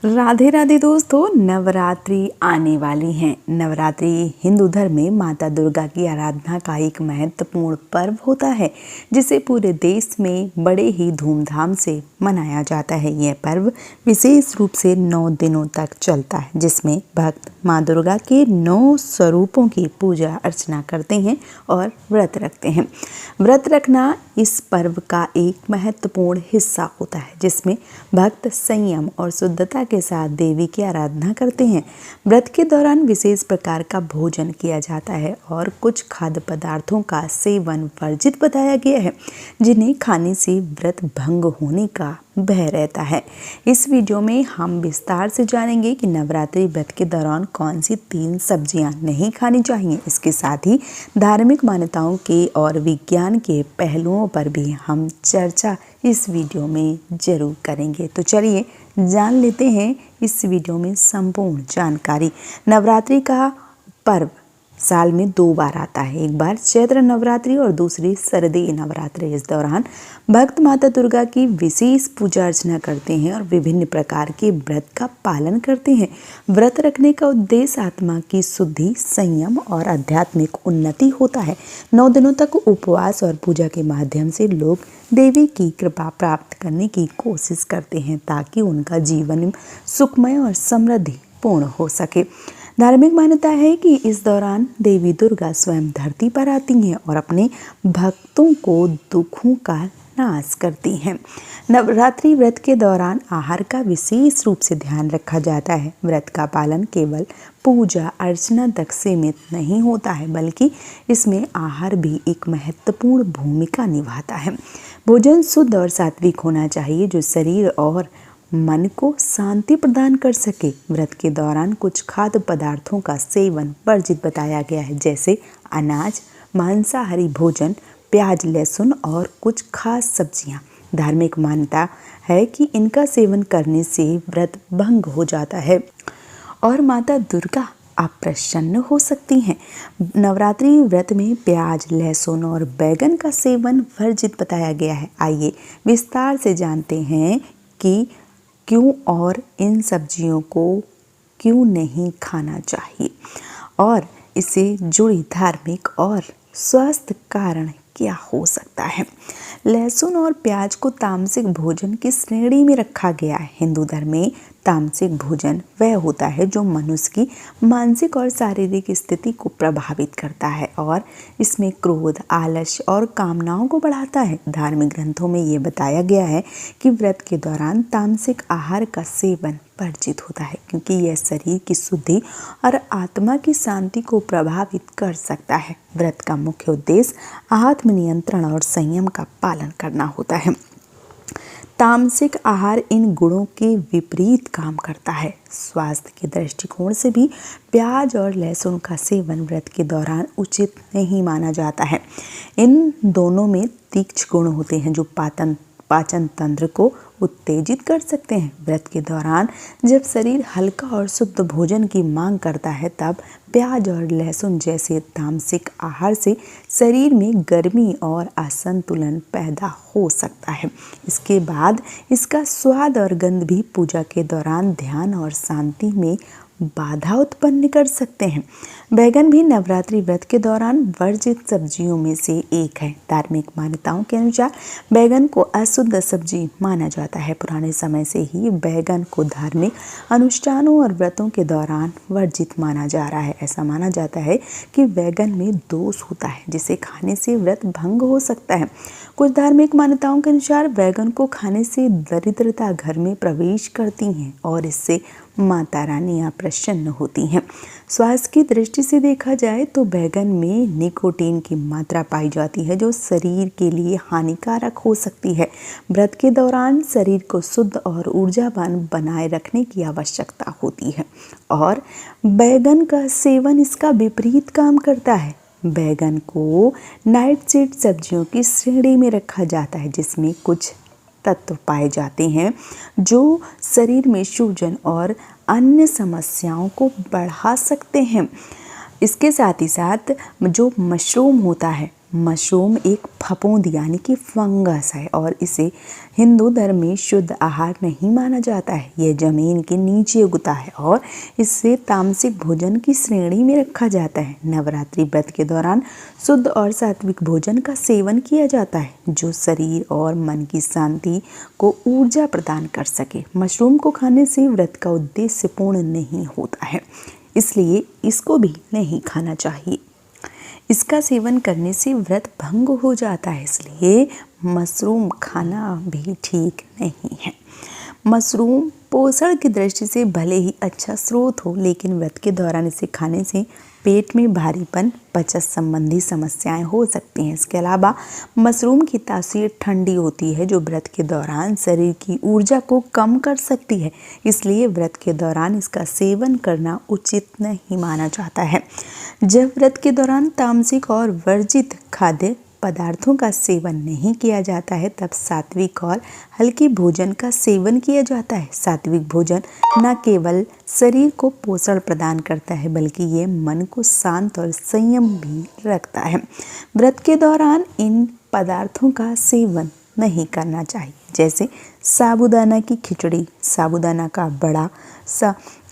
राधे राधे दोस्तों, नवरात्रि आने वाली हैं। नवरात्रि हिंदू धर्म में माता दुर्गा की आराधना का एक महत्वपूर्ण पर्व होता है जिसे पूरे देश में बड़े ही धूमधाम से मनाया जाता है। यह पर्व विशेष रूप से 9 दिनों तक चलता है, जिसमें भक्त माँ दुर्गा के 9 स्वरूपों की पूजा अर्चना करते हैं और व्रत रखते हैं। व्रत रखना इस पर्व का एक महत्वपूर्ण हिस्सा होता है, जिसमें भक्त संयम और शुद्धता के साथ देवी की आराधना करते हैं। व्रत के दौरान विशेष प्रकार का भोजन किया जाता है और कुछ खाद्य पदार्थों का सेवन वर्जित बताया गया है, जिन्हें खाने से व्रत भंग होने का भय रहता है। इस वीडियो में हम विस्तार से जानेंगे कि नवरात्रि व्रत के दौरान कौन सी 3 सब्जियां नहीं खानी चाहिए। इसके साथ ही धार्मिक मान्यताओं के और विज्ञान के पहलुओं पर भी हम चर्चा इस वीडियो में जरूर करेंगे। तो चलिए जान लेते हैं इस वीडियो में संपूर्ण जानकारी। नवरात्रि का पर्व साल में 2 बार आता है, एक बार चैत्र नवरात्रि और दूसरी शारदीय नवरात्रि। इस दौरान भक्त माता दुर्गा की विशेष पूजा अर्चना करते हैं और विभिन्न प्रकार के व्रत का पालन करते हैं। व्रत रखने का उद्देश्य आत्मा की शुद्धि, संयम और आध्यात्मिक उन्नति होता है। 9 दिनों तक उपवास और पूजा के माध्यम से लोग देवी की कृपा प्राप्त करने की कोशिश करते हैं ताकि उनका जीवन सुखमय और समृद्धि पूर्ण हो सके। धार्मिक मान्यता है कि इस दौरान देवी दुर्गा स्वयं धरती पर आती हैं और अपने भक्तों को दुखों का नाश करती हैं। नवरात्रि व्रत के दौरान आहार का विशेष रूप से ध्यान रखा जाता है। व्रत का पालन केवल पूजा अर्चना तक सीमित नहीं होता है, बल्कि इसमें आहार भी एक महत्वपूर्ण भूमिका निभाता है। भोजन शुद्ध और सात्विक होना चाहिए, जो शरीर और मन को शांति प्रदान कर सके। व्रत के दौरान कुछ खाद्य पदार्थों का सेवन वर्जित बताया गया है, जैसे अनाज, मांसाहारी भोजन, प्याज, लहसुन और कुछ खास सब्जियां। धार्मिक मान्यता है कि इनका सेवन करने से व्रत भंग हो जाता है और माता दुर्गा अप्रसन्न हो सकती हैं। नवरात्रि व्रत में प्याज, लहसुन और बैगन का सेवन वर्जित बताया गया है। आइए विस्तार से जानते हैं कि क्यों और इन सब्जियों को क्यों नहीं खाना चाहिए और इससे जुड़ी धार्मिक और स्वास्थ्य कारण क्या हो सकता है। लहसुन और प्याज को तामसिक भोजन की श्रेणी में रखा गया है। हिंदू धर्म में तामसिक भोजन वह होता है जो मनुष्य की मानसिक और शारीरिक स्थिति को प्रभावित करता है और इसमें क्रोध, आलस्य और कामनाओं को बढ़ाता है। धार्मिक ग्रंथों में ये बताया गया है कि व्रत के दौरान तामसिक आहार का सेवन वर्जित होता है, क्योंकि यह शरीर की शुद्धि और आत्मा की शांति को प्रभावित कर सकता है। व्रत का मुख्य उद्देश्य आत्म नियंत्रण और संयम का पालन करना होता है। तामसिक आहार इन गुणों के विपरीत काम करता है। स्वास्थ्य के दृष्टिकोण से भी प्याज और लहसुन का सेवन व्रत के दौरान उचित नहीं माना जाता है। इन दोनों में तीक्ष्ण गुण होते हैं जो पाचन तंत्र को उत्तेजित कर सकते हैं। व्रत के दौरान जब शरीर हल्का और शुद्ध भोजन की मांग करता है, तब प्याज और लहसुन जैसे तामसिक आहार से शरीर में गर्मी और असंतुलन पैदा हो सकता है। इसके बाद इसका स्वाद और गंध भी पूजा के दौरान ध्यान और शांति में बाधा उत्पन्न कर सकते हैं। बैगन भी नवरात्रि व्रत के दौरान वर्जित सब्जियों में से एक है। धार्मिक मान्यताओं के अनुसार बैगन को अशुद्ध सब्जी माना जाता है। पुराने समय से ही बैगन को धार्मिक अनुष्ठानों और व्रतों के दौरान वर्जित माना जा रहा है। ऐसा माना जाता है कि बैगन में दोष होता है, जिसे खाने से व्रत भंग हो सकता है। कुछ धार्मिक मान्यताओं के अनुसार बैगन को खाने से दरिद्रता घर में प्रवेश करती हैं और इससे माता रानी प्रसन्न होती हैं। स्वास्थ्य की दृष्टि से देखा जाए तो बैगन में निकोटीन की मात्रा पाई जाती है, जो शरीर के लिए हानिकारक हो सकती है। व्रत के दौरान शरीर को शुद्ध और ऊर्जावान बनाए रखने की आवश्यकता होती है और बैगन का सेवन इसका विपरीत काम करता है। बैगन को नाइटशेड सब्जियों की श्रेणी में रखा जाता है, जिसमें कुछ तत्व पाए जाते हैं जो शरीर में सूजन और अन्य समस्याओं को बढ़ा सकते हैं। इसके साथ ही साथ जो मशरूम होता है, मशरूम एक फफूंद यानी कि फंगस है और इसे हिंदू धर्म में शुद्ध आहार नहीं माना जाता है। यह जमीन के नीचे उगता है और इससे तामसिक भोजन की श्रेणी में रखा जाता है। नवरात्रि व्रत के दौरान शुद्ध और सात्विक भोजन का सेवन किया जाता है जो शरीर और मन की शांति को ऊर्जा प्रदान कर सके। मशरूम को खाने से व्रत का उद्देश्य पूर्ण नहीं होता है, इसलिए इसको भी नहीं खाना चाहिए। इसका सेवन करने से व्रत भंग हो जाता है, इसलिए मशरूम खाना भी ठीक नहीं है। मशरूम पोषण की दृष्टि से भले ही अच्छा स्रोत हो, लेकिन व्रत के दौरान इसे खाने से पेट में भारीपन, पचन संबंधी समस्याएं हो सकती हैं। इसके अलावा मशरूम की तासीर ठंडी होती है जो व्रत के दौरान शरीर की ऊर्जा को कम कर सकती है, इसलिए व्रत के दौरान इसका सेवन करना उचित नहीं माना जाता है। जब व्रत के दौरान तामसिक और वर्जित खाद्य पदार्थों का सेवन नहीं किया जाता है तब सात्विक और हल्के भोजन का सेवन किया जाता है। सात्विक भोजन न केवल शरीर को पोषण प्रदान करता है बल्कि ये मन को शांत और संयम भी रखता है। व्रत के दौरान इन पदार्थों का सेवन नहीं करना चाहिए, जैसे साबूदाना की खिचड़ी, साबूदाना का बड़ा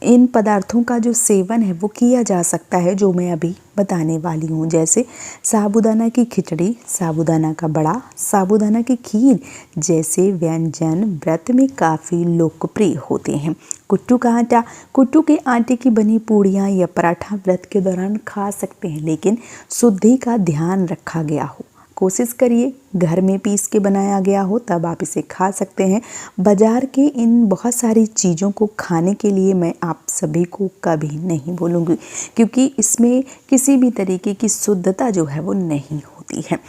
इन पदार्थों का जो सेवन है वो किया जा सकता है जो मैं अभी बताने वाली हूँ, जैसे साबूदाना की खिचड़ी, साबूदाना का बड़ा, साबूदाना की खीर जैसे व्यंजन व्रत में काफ़ी लोकप्रिय होते हैं। कुट्टू का आटा, कुट्टू के आटे की बनी पूड़ियाँ या पराठा व्रत के दौरान खा सकते हैं, लेकिन शुद्धि का ध्यान रखा गया हो। कोशिश करिए घर में पीस के बनाया गया हो तब आप इसे खा सकते हैं। बाज़ार के इन बहुत सारी चीज़ों को खाने के लिए मैं आप सभी को कभी नहीं बोलूँगी, क्योंकि इसमें किसी भी तरीके की शुद्धता जो है वो नहीं होती है।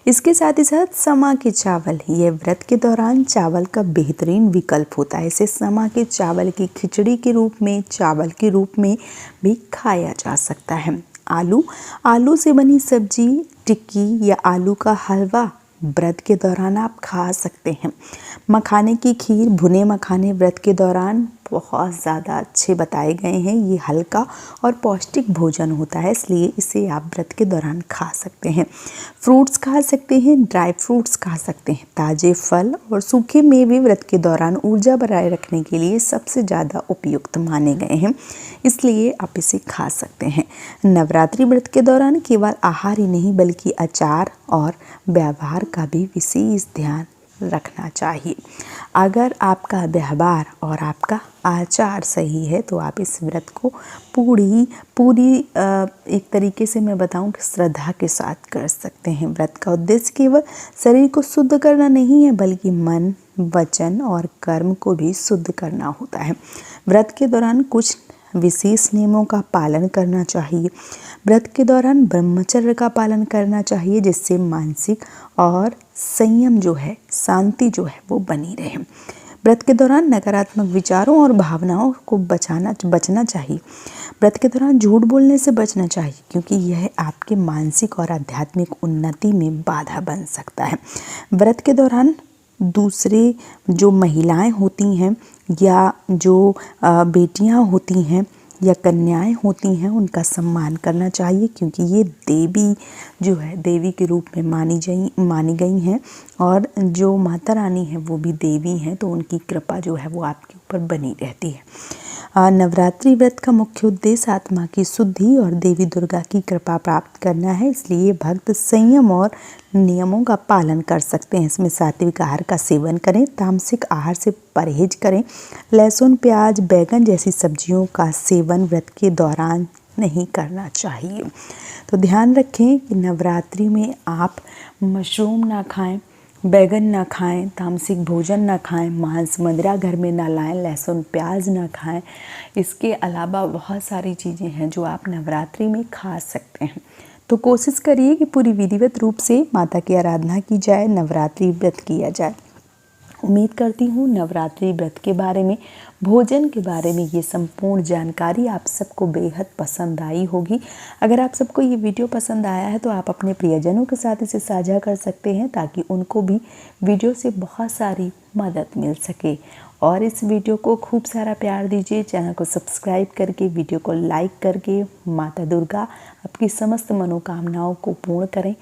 इसके साथ ही साथ समा के चावल, यह व्रत के दौरान चावल का बेहतरीन विकल्प होता है। इसे समा के चावल की खिचड़ी के रूप में, चावल के रूप में भी खाया जा सकता है। आलू से बनी सब्जी, टिक्की या आलू का हलवा व्रत के दौरान आप खा सकते हैं। मखाने की खीर, भुने मखाने व्रत के दौरान बहुत ज़्यादा अच्छे बताए गए हैं। ये हल्का और पौष्टिक भोजन होता है, इसलिए इसे आप व्रत के दौरान खा सकते हैं। फ्रूट्स खा सकते हैं, ड्राई फ्रूट्स खा सकते हैं। ताज़े फल और सूखे मेवे व्रत के दौरान ऊर्जा बनाए रखने के लिए सबसे ज़्यादा उपयुक्त माने गए हैं, इसलिए आप इसे खा सकते हैं। नवरात्रि व्रत के दौरान केवल आहार ही नहीं बल्कि आचार और व्यवहार का भी विशेष ध्यान रखना चाहिए। अगर आपका व्यवहार और आपका आचार सही है तो आप इस व्रत को पूरी एक तरीके से मैं बताऊं कि श्रद्धा के साथ कर सकते हैं। व्रत का उद्देश्य केवल शरीर को शुद्ध करना नहीं है बल्कि मन, वचन और कर्म को भी शुद्ध करना होता है। व्रत के दौरान कुछ विशेष नियमों का पालन करना चाहिए। व्रत के दौरान ब्रह्मचर्य का पालन करना चाहिए जिससे मानसिक और संयम जो है, शांति जो है वो बनी रहे। व्रत के दौरान नकारात्मक विचारों और भावनाओं को बचना चाहिए। व्रत के दौरान झूठ बोलने से बचना चाहिए क्योंकि यह आपके मानसिक और आध्यात्मिक उन्नति में बाधा बन सकता है। व्रत के दौरान दूसरे जो महिलाएं होती हैं या जो बेटियां होती हैं या कन्याएं होती हैं उनका सम्मान करना चाहिए क्योंकि ये देवी जो है, देवी के रूप में मानी गई हैं और जो माता रानी है वो भी देवी हैं, तो उनकी कृपा जो है वो आपके ऊपर बनी रहती है। नवरात्रि व्रत का मुख्य उद्देश्य आत्मा की शुद्धि और देवी दुर्गा की कृपा प्राप्त करना है, इसलिए भक्त संयम और नियमों का पालन कर सकते हैं। इसमें सात्विक आहार का सेवन करें, तामसिक आहार से परहेज करें, लहसुन, प्याज, बैगन जैसी सब्जियों का सेवन व्रत के दौरान नहीं करना चाहिए। तो ध्यान रखें कि नवरात्रि में आप मशरूम ना खाएं, बैगन ना खाएं, तामसिक भोजन ना खाएं, मांस मदिरा घर में ना लाएं, लहसुन प्याज ना खाएं। इसके अलावा बहुत सारी चीज़ें हैं जो आप नवरात्रि में खा सकते हैं। तो कोशिश करिए कि पूरी विधिवत रूप से माता की आराधना की जाए, नवरात्रि व्रत किया जाए। उम्मीद करती हूँ नवरात्रि व्रत के बारे में, भोजन के बारे में ये संपूर्ण जानकारी आप सबको बेहद पसंद आई होगी। अगर आप सबको ये वीडियो पसंद आया है तो आप अपने प्रियजनों के साथ इसे साझा कर सकते हैं ताकि उनको भी वीडियो से बहुत सारी मदद मिल सके। और इस वीडियो को खूब सारा प्यार दीजिए, चैनल को सब्सक्राइब करके, वीडियो को लाइक करके माता दुर्गा आपकी समस्त मनोकामनाओं को पूर्ण करें।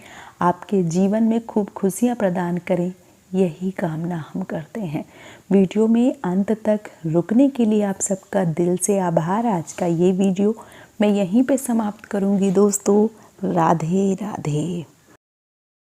आपके जीवन में खूब खुशियाँ प्रदान करें, यही कामना हम करते हैं। वीडियो में अंत तक रुकने के लिए आप सबका दिल से आभार। आज का ये वीडियो मैं यहीं पे समाप्त करूँगी दोस्तों। राधे राधे।